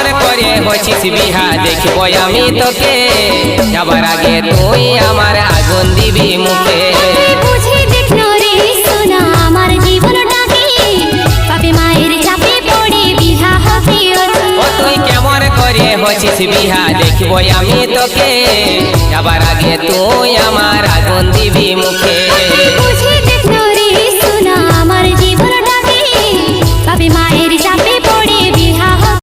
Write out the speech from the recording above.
কেমন করে হচ্ছিস বিহা দেখব আমি তোকে যাবার আগে তুই আমার আগুন দিবি মুখে বুঝে দেখলো রে সোনা আমার জীবনটাকে পাপে মায়ের চাপে পড়ে বিহা হবে ও তুই কেমন করে হচ্ছিস বিহা দেখব আমি তোকে যাবার আগে তুই আমার আগুন দিবি মুখে বুঝে দেখলো রে সোনা আমার জীবনটাকে পাপে মায়ের চাপে